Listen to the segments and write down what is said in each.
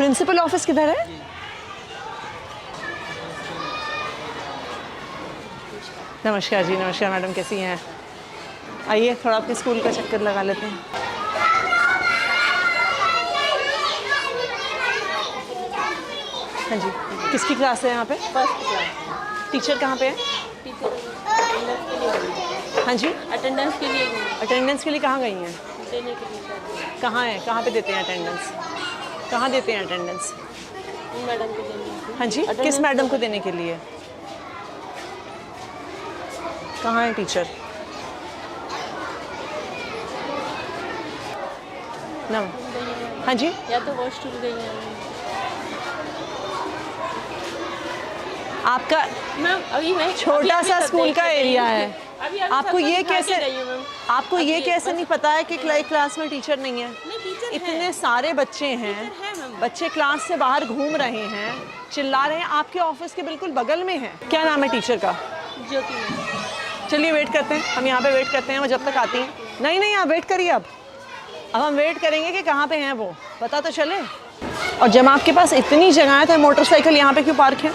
Principal office किधर है? नमस्कार जी, नमस्कार मैडम, कैसी हैं? आइए थोड़ा आपके स्कूल का चक्कर लगा लेते हैं। हाँ जी, किसकी क्लास है यहाँ पे? First class. टीचर कहाँ पे है? टीचर अटेंडेंस के लिए। हाँ जी, अटेंडेंस के लिए अटेंडेंस के लिए कहाँ गई हैं? देने के लिए। कहाँ है, कहाँ पे देते हैं अटेंडेंस? कहाँ देते हैं अटेंडेंस? मैडम को देने। हाँ जी, किस मैडम को देने के लिए? कहाँ है टीचर? ना, हाँ जी, या तो वॉशरूम गई है। आपका मैम अभी मैं छोटा सा स्कूल का एरिया है, अभी आपको ये कैसे, मैम आपको ये कैसे नहीं पता है कि क्लास में टीचर नहीं है? नहीं टीचर इतने सारे बच्चे हैं, है मैम। बच्चे क्लास से बाहर घूम रहे हैं, चिल्ला रहे हैं, आपके ऑफिस के बिल्कुल बगल में है। क्या नाम है टीचर का? ज्योति मैम। चलिए वेट करते हैं, हम यहाँ पे वेट करते हैं, वो जब तक आती हैं। नहीं नहीं, आप वेट करिए। अब हम वेट करेंगे कि कहाँ पे हैं वो, पता तो चले। और जब आपके पास इतनी जगह है तो मोटरसाइकिल यहाँ पे क्यों पार्क है?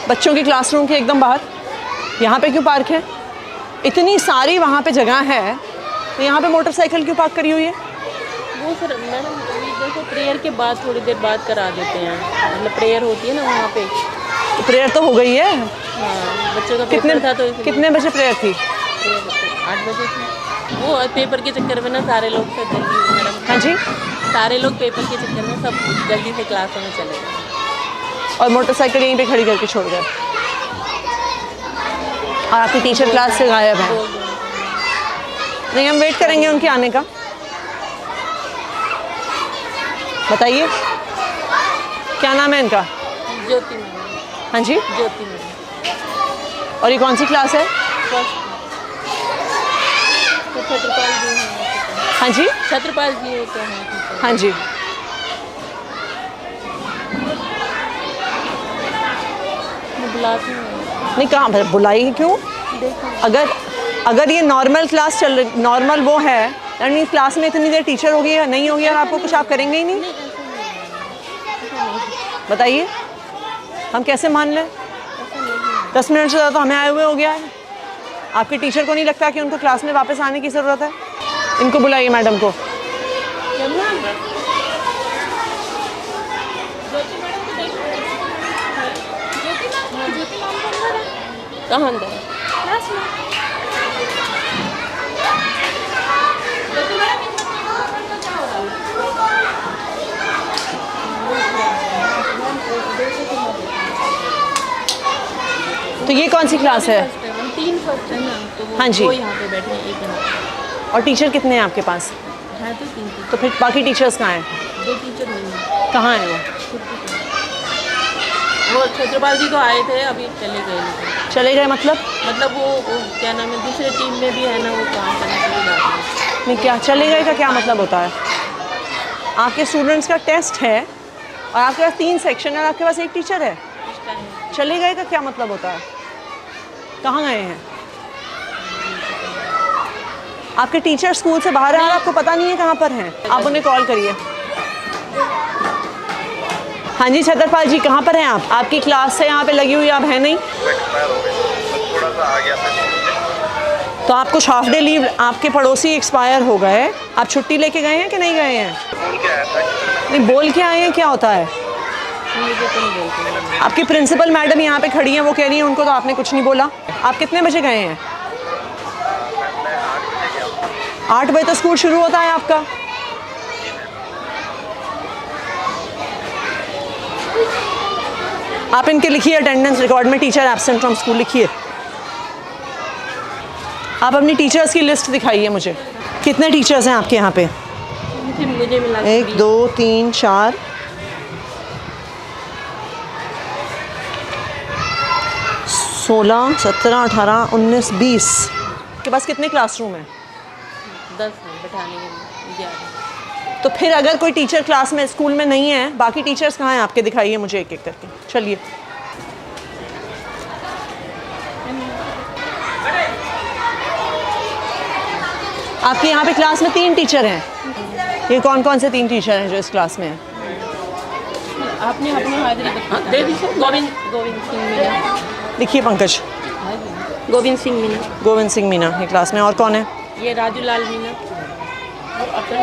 बच्चों की क्लासरूम के एकदम बाहर यहाँ पे क्यों पार्क है? इतनी सारी वहाँ पे जगह है तो यहाँ पे मोटरसाइकिल क्यों पार्क करी हुई है? वो सर मैडम देखो प्रेयर के बाद थोड़ी देर बाद करा देते हैं, मतलब प्रेयर होती है ना वहाँ पे। तो प्रेयर तो हो गई है। हाँ, बच्चों का कितने पेपर था तो इसलिए कितने बजे प्रेयर थी? 8 बजे थी। वो पेपर के चक्कर में ना सारे लोग सब जल्दी मैडम। हाँ जी, सारे लोग पेपर के चक्कर में सब जल्दी से क्लासों में चले गए और मोटरसाइकिल यहीं पे खड़ी करके छोड़ गए और आपकी टीचर क्लास से गायब है। नहीं, हम वेट करेंगे उनके आने का। बताइए क्या नाम है इनका? ज्योति मैडम। हाँ जी, ज्योति मैडम। और ये कौन सी क्लास है? फर्स्ट। तो छत्रपाल जी हैं। हाँ जी, छत्रपाल जी होते हैं। हाँ जी। मैं बुलाती हूँ। नहीं, कहाँ बुलाई क्यों? देखो अगर ये नॉर्मल क्लास चल रही, नॉर्मल वो है, यानी क्लास में इतनी देर टीचर होगी या नहीं होगी और आपको कुछ आप करेंगे ही नहीं? बताइए हम कैसे मान लें? 10 मिनट से ज़्यादा तो हमें आए हुए हो गया है। आपके टीचर को नहीं लगता कि उनको क्लास में वापस आने की ज़रूरत है? इनको बुलाइए मैडम को। कहाँ अंदर? तो ये कौन सी क्लास है? 3 फर्स्ट है ना, तो वो हाँ जी। वो यहाँ पे बैठे हैं, एक यहाँ और टीचर कितने हैं आपके पास? है तो 3 तो फिर बाकी टीचर्स कहाँ हैं? 2 टीचर नहीं है। कहाँ हैं वो? वो छत्रपाल जी तो आए थे, अभी चले गए। लेकिन चले गए मतलब वो क्या नाम है, दूसरे टीम में भी है ना, वो काम करने के लिए जाते हैं। नहीं, क्या चले गए का क्या मतलब होता है? आपके स्टूडेंट्स का टेस्ट है और आपके पास 3 सेक्शन है और आपके पास एक टीचर है, इस टाइम चले गए का क्या मतलब होता है? कहाँ गए हैं? आपके टीचर स्कूल से बाहर हैं और आपको पता नहीं है कहाँ पर हैं? आप उन्हें कॉल करिए। हाँ जी छत्रपाल जी, कहाँ पर हैं आप? आपकी क्लास से यहाँ पे लगी हुई आप हैं नहीं? थोड़ा सा आ गया था। तो आप कुछ हाफ डे लीव, आपके पड़ोसी एक्सपायर हो गए, आप छुट्टी लेके गए हैं कि नहीं गए हैं? बोल के आया था। नहीं, बोल के आए हैं, क्या होता है? मुझे तो नहीं बोलते। आपकी प्रिंसिपल मैडम यहाँ पे खड़ी हैं, वो कह रही हैं उनको तो आपने कुछ नहीं बोला। आप कितने बजे गए हैं? 8 बजे तो स्कूल शुरू होता है आपका। आप इनके लिखिए अटेंडेंस रिकॉर्ड में टीचर एब्सेंट फ्रॉम स्कूल लिखिए। आप अपनी टीचर्स की लिस्ट दिखाइए मुझे। कितने टीचर्स हैं आपके यहाँ पे? मुझे मिला 1 2 3 4 16 17 18 19 20। के पास कितने क्लासरूम हैं? 10 हैं बैठाने के लिए 11। तो फिर अगर कोई टीचर क्लास में स्कूल में नहीं है, बाकी टीचर्स कहाँ हैं आपके? दिखाइए मुझे एक एक करके। चलिए आपके यहाँ पे क्लास में 3 टीचर हैं। ये कौन कौन से 3 टीचर हैं जो इस क्लास में हैं? आपने अपनी हाजिरी बता दे दी सर। गोविंद सिंह मीना। लिखिए पंकज। गोविंद सिंह मीना। गोविंद सिंह मीना ये क्लास में। और कौन है? ये राजू लाल मीना। अपन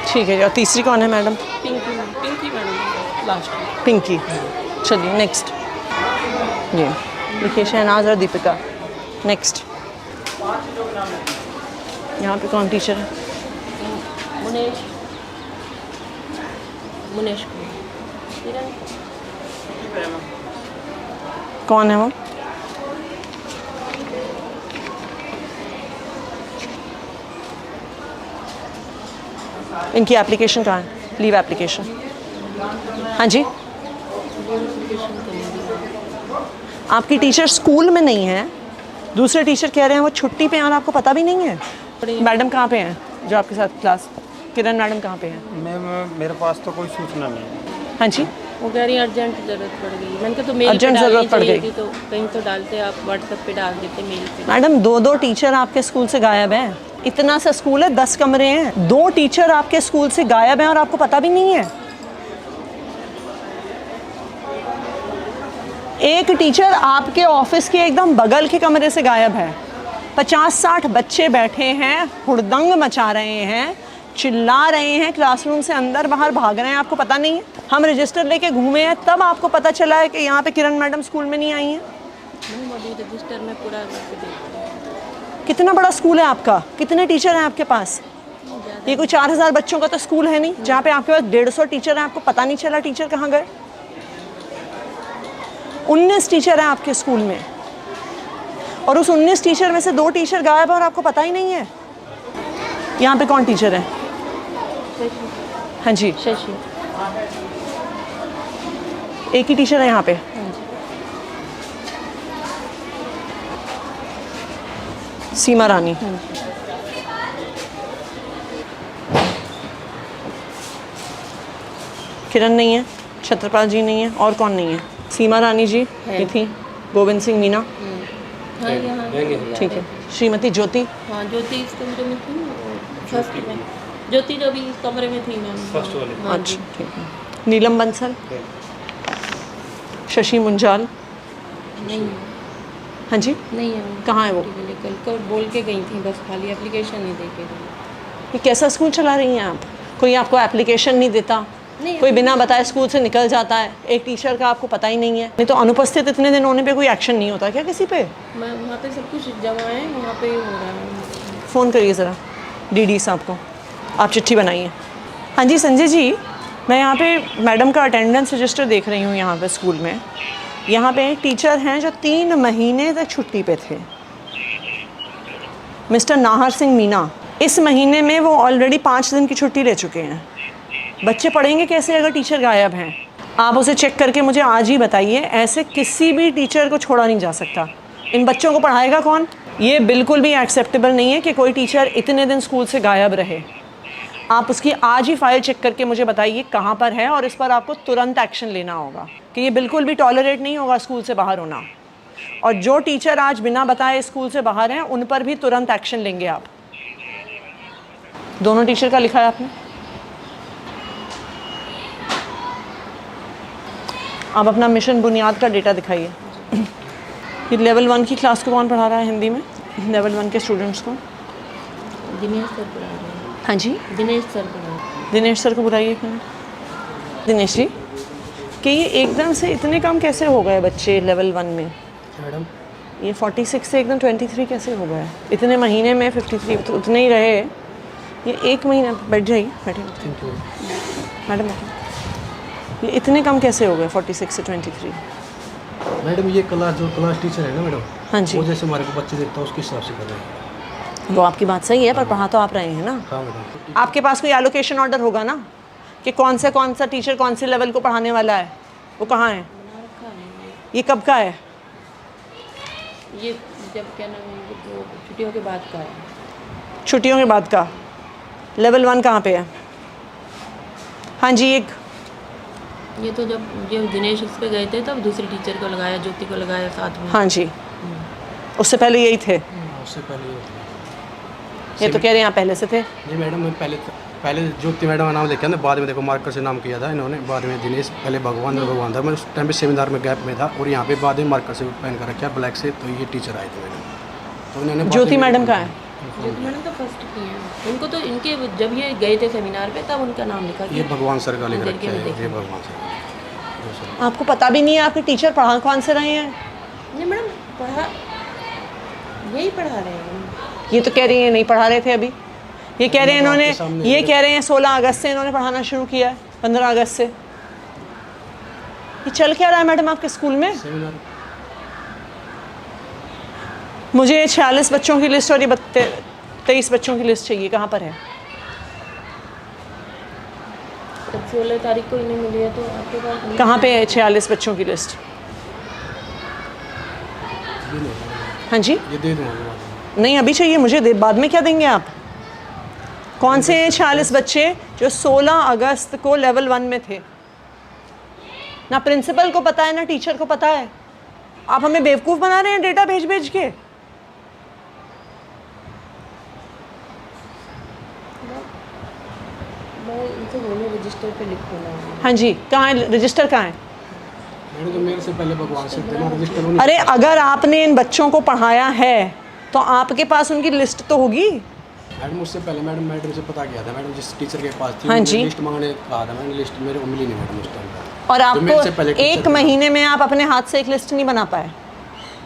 ठीक है। और तीसरी कौन है madam? Pinky madam last. Pinky. चलिए नेक्स्ट। जी लिखिए शहनाज और दीपिका। नेक्स्ट। यहाँ पे कौन टीचर है? मुनेश कौन है वो? इनकी एप्लीकेशन कहाँ है? Leave application. हाँ जी। आपकी टीचर स्कूल में नहीं है, दूसरे टीचर कह रहे हैं वो छुट्टी पे हैं और आपको पता भी नहीं है। मैडम कहाँ पे हैं जो आपके साथ क्लास? किरण मैडम कहाँ पे हैं? मैम मेरे पास तो कोई सूचना नहीं है। हाँ जी। वो कह रही अर्जेंट ज़रूरत पड़ गई। मैंने कहा तो मेल अर्जेंट ज़रूरत पड़ गई तो कहीं तो डालते, आप व्हाट्सएप पे डाल देते मेल पे। मैडम 2 टीचर आपके स्कूल से गायब हैं। इतना सा स्कूल है, 10 कमरे हैं, 2 टीचर आपके स्कूल से गायब हैं और आपको पता भी नहीं है। एक टीचर आपके ऑफिस के एकदम बगल के कमरे से गायब है। 50-60 बच्चे बैठे हैं, हुड़दंग मचा रहे हैं, चिल्ला रहे हैं, क्लासरूम से अंदर बाहर भाग रहे हैं, आपको पता नहीं है। हम रजिस्टर लेके घूमे हैं, तब आपको पता चला है कि यहाँ पे किरण मैडम स्कूल में नहीं आई हैं। रजिस्टर में पूरा करके देखते हैं। कितना बड़ा स्कूल है आपका? कितने टीचर हैं आपके पास? ये कोई 4000 बच्चों का तो स्कूल है नहीं जहाँ पे आपके पास 150 टीचर हैं, आपको पता नहीं चला टीचर कहाँ गए। 19 टीचर हैं आपके स्कूल में और उस 19 टीचर में से 2 टीचर गायब है और आपको पता ही नहीं है। यहाँ पे कौन टीचर है? हाँ जी। शशि। एक ही टीचर है यहाँ पे। सीमा रानी। किरण नहीं है, छत्रपाल जी नहीं है, और कौन नहीं है? सीमा रानी जी ये थी, गोविंद सिंह मीना। हाँ यहाँ ठीक है। श्रीमती ज्योति। हाँ ज्योति इस कमरे में थी, फर्स्ट में। ज्योति जो भी इस कमरे में थी मैम, फर्स्ट वाले। हाँ जी। अच्छा ठीक है। नीलम बंसल। शशि मुंजाल। नहीं हाँ जी। नहीं है वो। कहाँ है वो? कल बोल के गई थी, बस खाली एप्लीकेशन नहीं दे के गई। ये कैसा स्कूल चला रही हैं आप? कोई आपको एप्लीकेशन नहीं देता, कोई बिना बताए स्कूल से निकल जाता है, एक टीचर का आपको पता ही नहीं है। नहीं तो अनुपस्थित इतने दिन होने पे कोई एक्शन नहीं होता क्या किसी पे? मैं वहाँ पे सब कुछ जमा है, वहाँ पे ही हो रहा है। फ़ोन करिए ज़रा डीडी साहब को, आप चिट्ठी बनाइए। हाँ जी संजय जी, मैं यहाँ पे मैडम का अटेंडेंस रजिस्टर देख रही हूँ यहाँ पे स्कूल में। यहाँ पे एक टीचर हैं जो 3 महीने तक छुट्टी पे थे, मिस्टर नाहर सिंह मीना। इस महीने में वो ऑलरेडी 5 दिन की छुट्टी ले चुके हैं। बच्चे पढ़ेंगे कैसे अगर टीचर गायब हैं? आप उसे चेक करके मुझे आज ही बताइए। ऐसे किसी भी टीचर को छोड़ा नहीं जा सकता। इन बच्चों को पढ़ाएगा कौन? ये बिल्कुल भी एक्सेप्टेबल नहीं है कि कोई टीचर इतने दिन स्कूल से गायब रहे। आप उसकी आज ही फाइल चेक करके मुझे बताइए कहाँ पर है, और इस पर आपको तुरंत एक्शन लेना होगा कि ये बिल्कुल भी टॉलरेट नहीं होगा स्कूल से बाहर होना। और जो टीचर आज बिना बताए स्कूल से बाहर हैं उन पर भी तुरंत एक्शन लेंगे आप। दोनों टीचर का लिखा है आपने? आप अपना मिशन बुनियाद का डेटा दिखाइए। ये लेवल 1 की क्लास को कौन पढ़ा रहा है हिंदी में? लेवल 1 के स्टूडेंट्स को दिनेश सर पढ़ा रहे हैं। हाँ जी दिनेश सर पढ़ा रहे हैं। दिनेश सर को बुलाइए। दिनेश जी कि ये एकदम से इतने कम कैसे हो गए बच्चे लेवल 1 में? मैडम ये 46 से एकदम 23 कैसे हो गए? इतने महीने में 53 तो उतने ही रहे। ये 1 महीना बैठ जाइए, बैठे मैडम बैठे। ये इतने कम कैसे हो गए 46 से 23? मैडम ये क्लास टीचर है ना मैडम, हाँ जी। वो जैसे हमारे को बच्चे देता है उसके हिसाब से कर रहे हैं। वो आपकी बात सही है, पर पढ़ा तो आप रहे हैं ना। हाँ मैडम। आपके पास कोई एलोकेशन ऑर्डर होगा ना कि कौन सा टीचर कौन से लेवल को पढ़ाने वाला है? वो कहाँ है? ये कब का है? ये जब क्या नाम है, ये तो छुट्टियों के बाद का है। छुट्टियों के बाद का। लेवल 1 कहाँ पे है? हाँ जी। ये तो जब ये दिनेश उस पे गए थे तब दूसरी टीचर को लगाया, ज्योति को लगाया साथ में। हाँ जी। उससे पहले यही थे। उससे पहले ये होता है। ये तो कह रहे हैं आप पहले से थे। जी मैडम, मैं पहले ज्योति मैडम का नाम लिखा ना, बाद में देखो मार्कर से नाम किया था इन्होंने, बाद में दिनेश, पहले भगवान में भगवान था। मैं उस टाइम पे सेमिनार में गैप में था और यहाँ पे बाद में मार्कर से पेन कर रखा ब्लैक से, तो ये टीचर आए थे मैडम, तो इन्होंने ज्योति मैडम का है। ज्योति मैडम तो फर्स्ट की हैं। उनको तो इनके जब ये गए थे सेमिनार पे तब उनका नाम लिखा ये गया। भगवान सर का लिख अंदर रखा के है, में ये भगवान सर। आपको पता भी नहीं है आपके टीचर पढ़ा कौन से रहे हैं? नहीं मैडम, यही पढ़ा रहे हैं। ये तो कह रही हैं नहीं पढ़ा रहे थे अभी। ये कह रहे हैं इन्होंने, आपके सामने ये कह रहे हैं 16 अगस्त से इन्होंने पढ़ाना शुरू किया है, 15 अगस्त से। ये चल क्या रहा है मैडम आपके स्कूल में? सेमिनार मुझे 46 बच्चों की लिस्ट और ये 23 बच्चों की लिस्ट चाहिए, कहाँ पर है? तब 16 तारीख को इन्हें मिली है तो आपके पास नहीं। कहाँ पे है 46 बच्चों की लिस्ट? ये नहीं है। हाँ जी, ये दे दूँगा बाद में। नहीं अभी चाहिए मुझे, बाद में क्या देंगे आप? कौन से 46 बच्चे जो 16 अगस्त को लेवल 1 में थे? ना प्रिंसिपल को पता है ना टीचर को पता है। आप हमें बेवकूफ़ बना रहे हैं डेटा भेज भेज के। मैं इनसे बोलूँ रजिस्टर पे लिख देना। हाँ जी, कहाँ है रजिस्टर, कहाँ है? मैडम तो मेरे से पहले भगवान सर थे ना, रजिस्टर उन्हीं- अरे अगर आपने इन बच्चों को पढ़ाया है तो आपके पास उनकी लिस्ट तो होगी। मैडम उससे पहले मैडम से पता किया था मैडम, जिस टीचर के पास थी हाँ मुझे जी। लिस्ट मांगने कहा था मैंने, लिस्ट मेरे को मिली नहीं मैडम उस टाइम पर। और तो मेरे से आपको पहले टीचर एक थे। महीने में आप अपने हाथ से एक लिस्ट नहीं बना पाए।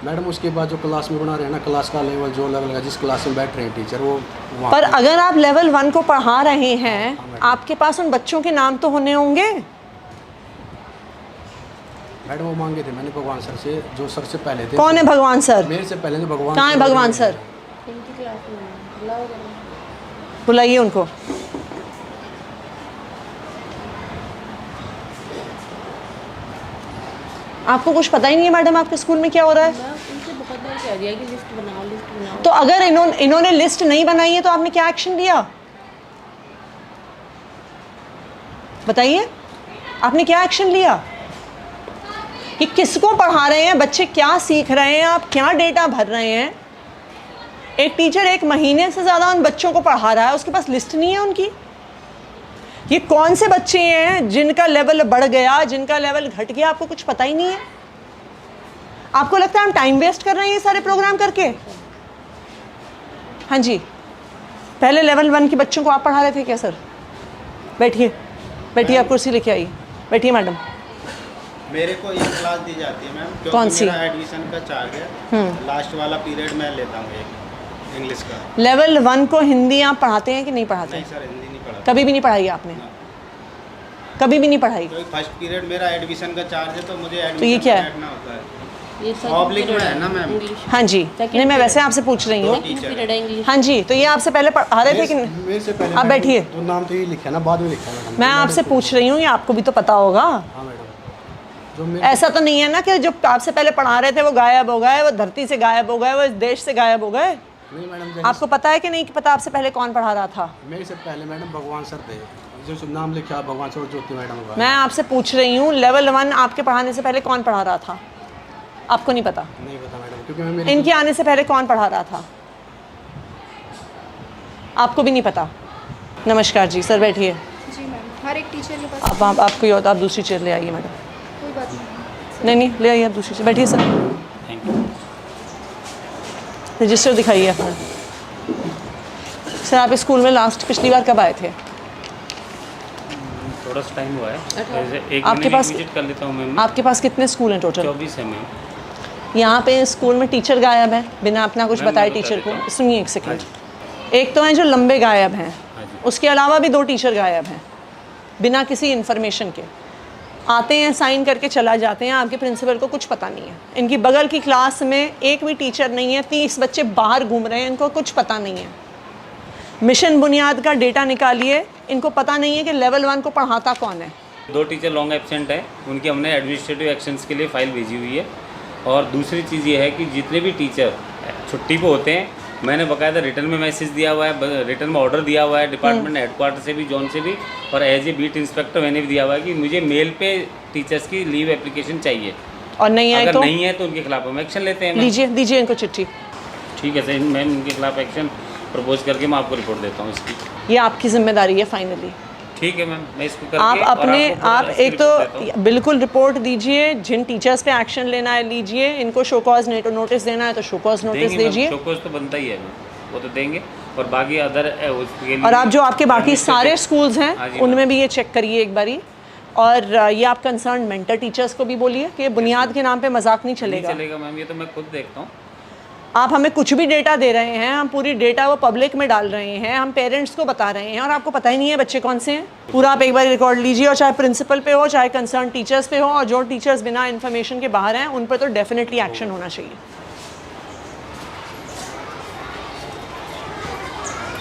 मैडम उसके बाद जो क्लास में बना रहे हैं ना, क्लास का लेवल जो लेवल का जिस क्लास में बैठ रहे हैं टीचर, वो वहाँ पर पे- अगर आप लेवल 1 को पढ़ा रहे हैं, आपके पास उन बच्चों के नाम तो होने होंगे। मैडम वो मांगे थे मैंने भगवान सर से, जो सर से पहले थे। कौन है भगवान सर? मेरे से पहले जो भगवान कहाँ है सर भगवान थे। सर? इनकी क्लास में बुलाओ जरा। बुलाइए उनको। आपको कुछ पता ही नहीं है मैडम आपके स्कूल में क्या हो रहा है? मैं उनसे बहुत बार कह दिया कि लिस्ट बनाओ। तो अगर इन्होंने लिस्ट नहीं बनाई है तो आपने क्या एक्शन लिया? बताइए, आपने क्या एक्शन लिया? कि किसको पढ़ा रहे हैं, बच्चे क्या सीख रहे हैं, आप क्या डेटा भर रहे हैं? एक टीचर एक महीने से ज़्यादा उन बच्चों को पढ़ा रहा है, उसके पास लिस्ट नहीं है उनकी। ये कौन से बच्चे हैं जिनका लेवल बढ़ गया, जिनका लेवल घट गया, आपको कुछ पता ही नहीं है। आपको लगता है हम टाइम वेस्ट कर रहे हैं ये सारे प्रोग्राम करके? हाँ जी, पहले लेवल 1 के बच्चों को आप पढ़ा रहे थे क्या सर? बैठिए बैठिए, आप कुर्सी लेके आइए, बैठिए मैडम। मेरे को ये क्लास दी जाती है मैम, क्योंकि कौन सी? मेरा एडमिशन का चार्ज है। लास्ट वाला पीरियड मैं लेता हूँ एक इंग्लिश का। लेवल 1 को हिंदी आप पढ़ाते हैं कि नहीं पढ़ाते? नहीं सर, हिंदी नहीं पढ़ा। कभी भी नहीं पढ़ाई आपने? कभी भी नहीं पढ़ाई? क्योंकि फर्स्ट पीरियड मेरा एडमिशन का चार्ज है, तो मुझे तो ये एडमिशन क्या में है? बैठना होता है। ये पब्लिक में है ना मैम। इंग्लिश हाँ जी, नहीं मैं वैसे आपसे पूछ रही हूँ। पीरियड है इंग्लिश। हाँ जी, तो ये आपसे पहले पढ़ा रहे थे कि नहीं? मेरे से पहले आप मैडम, बैठिए। तो नाम तो ये लिखा है ना, बाद में लिखा है मैडम। मैं आपसे पूछ रही हूँ, ये आपको भी तो पता होगा। हाँ मैडम, जो मेरे ऐसा तो नहीं है ना कि जो आपसे पहले पढ़ा रहे थे वो गायब हो गए, वो धरती से गायब हो गए, वो इस देश से गायब हो गए। नहीं मैडम, आपको पता है कि नहीं कि पता आपसे पहले कौन पढ़ा रहा था? मेरे से पहले मैडम भगवान सर थे, जो नाम लिखा भगवान सर और ज्योति मैडम का। मैं आपसे पूछ रही हूँ, लेवल 1 आपके पढ़ाने से पहले कौन पढ़ा रहा था? आपको नहीं पता? नहीं पता मैडम, क्योंकि मैं मेरे इनके आने से पहले कौन पढ़ा रहा था? आपको भी नहीं पता? नमस्कार जी, सर बैठिए। जी मैम, हर एक टीचर के पास आप आपको ये होता, आप दूसरी चेयर ले आइए मैडम। कोई बात नहीं। नहीं ले आइए, आप दूसरी चेयर बैठिए सर। रजिस्टर दिखाइए अपना। सर आप इस स्कूल में लास्ट पिछली बार कब आए थे? थोड़ा सा टाइम हुआ है, जैसे एक आपके महीने पास- की विजिट कर लेता हूँ मैम। आपके पास कितने स्कूल हैं टोटल? 24 है मैम। यहाँ पे स्कूल में टीचर गायब है बिना अपना कुछ मैम, बताए मैं बता टीचर देता को। हूँ। सुनिए एक सेकंड। एक तो हैं जो लंबे गायब हैं, हाँ जी। उसके अलावा भी 2 टीचर गायब हैं बिना किसी इन्फॉर्मेशन के। आते हैं, साइन करके चला जाते हैं, आपके प्रिंसिपल को कुछ पता नहीं है। इनकी बगल की क्लास में एक भी टीचर नहीं है, 30 बच्चे बाहर घूम रहे हैं, इनको कुछ पता नहीं है। मिशन बुनियाद का डेटा निकालिए, इनको पता नहीं है कि लेवल 1 को पढ़ाता कौन है। 2 टीचर लॉन्ग एब्सेंट है, उनकी हमने एडमिनिस्ट्रेटिव एक्शंस के लिए फ़ाइल भेजी हुई है। और दूसरी चीज़ ये है कि जितने भी टीचर छुट्टी पे होते हैं, मैंने बाकायदा रिटर्न में मैसेज दिया हुआ है, रिटर्न में ऑर्डर दिया हुआ है डिपार्टमेंट हेडक्वार्टर से भी, जोन से भी, और एज ए बीट इंस्पेक्टर मैंने भी दिया हुआ है कि मुझे मेल पे टीचर्स की लीव एप्लीकेशन चाहिए। और नहीं आए अगर तो नहीं है तो उनके खिलाफ हम एक्शन लेते हैं मैम। दीजिए इनको चिट्ठी। ठीक है सर मैम, इनके खिलाफ एक्शन प्रपोज करके मैं आपको रिपोर्ट देता हूँ इसकी। ये आपकी जिम्मेदारी है फाइनली। ठीक है मैम, मैं इसको करके आप और अपने आपको पूरा आप इसकी एक रिपोर्ट देता हूँ। तो बिल्कुल रिपोर्ट दीजिए, जिन टीचर्स पे एक्शन लेना है लीजिए, इनको शो कॉज नोटिस देना है तो शो कॉज नोटिस देंगे मैम, दीजिए। शोकॉज तो बनता ही है मैम, वो तो देंगे। और बाकी अदर उसके लिए और आप जो आपके बाकी सारे administrative- स्कूल्स हाँ हैं जी, उनमें मैम। भी ये चेक करिए एक बारी। और ये आप कंसर्न मेंटर टीचर्स को भी बोलिए कि ये बुनियाद के नाम पे मजाक नहीं नहीं चलेगा। चलेगा मैम, ये तो मैं खुद देखता हूँ। आप हमें कुछ भी डेटा दे रहे हैं, हम पूरी डेटा वो पब्लिक में डाल रहे हैं, हम पेरेंट्स को बता रहे हैं और आपको पता ही नहीं है बच्चे कौन से हैं। पूरा आप एक बार रिकॉर्ड लीजिए, और चाहे प्रिंसिपल पे हो चाहे कंसर्न टीचर्स पे हो, और जो टीचर्स बिना इन्फॉर्मेशन के बाहर हैं उन पर तो डेफिनेटली एक्शन होना चाहिए।